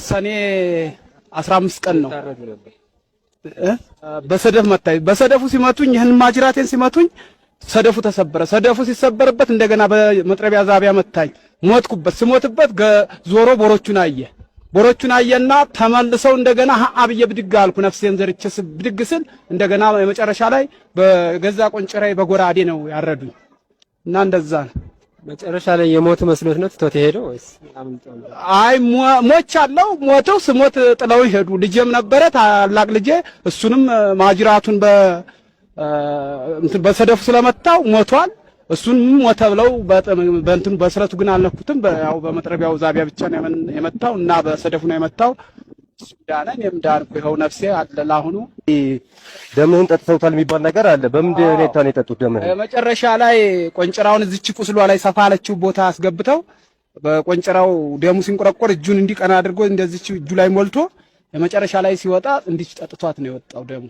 ሰኔ 15 ቀን ነው በሰደፍ መታኝ። በሰደፉ ሲመቱኝ ይህን ማጅራቴን ሲመቱኝ ሰደፉ ተሰበረ። ሰደፉ ሲሰበርበት እንደገና በመጥረቢያ ዛቢያ መታኝ። ሞትኩበት። ስሞትበት ዞሮ ቦሮቹን አየና ተመልሰው እንደገና አብየ ብድግ አልኩ። ነፍሴን ዘርቼ ብድግ ስል እንደገና የመጨረሻ ላይ በገዛ ቆንጭራይ በጎራዴ ነው ያረዱኝ እና እንደዛ ነው። መጨረሻ ላይ የሞት መስሎት ነው ትቶት ሄደው ወይስ አይ ሞቻለሁ። ሞተው ስሞት ጥለው ሄዱ። ልጄም ነበረ ታላቅ ልጄ፣ እሱንም ማጅራቱን በሰደፉ ስለመታው ሞቷል። እሱንም ሞተ ብለው በእንትኑ በስለቱ ግን አልነኩትም። ያው በመጥረቢያው ዛቢያ ብቻ ነው የመታው እና በሰደፉ ነው የመታው። ሱዳን እኔም ዳንኩ። ይኸው ነፍሴ አለ። ለአሁኑ ደምህን ጠጥተውታል የሚባል ነገር አለ። በምንድን ሁኔታ ነው የጠጡት ደምህን? መጨረሻ ላይ ቆንጭራውን እዚች ቁስሏ ላይ ሰፋ ያለችው ቦታ አስገብተው በቆንጭራው ደሙ ሲንቆረቆር እጁን እንዲቀና አድርጎ እንደዚች እጁ ላይ ሞልቶ የመጨረሻ ላይ ሲወጣ እንዲች ጠጥቷት ነው የወጣው ደሙ።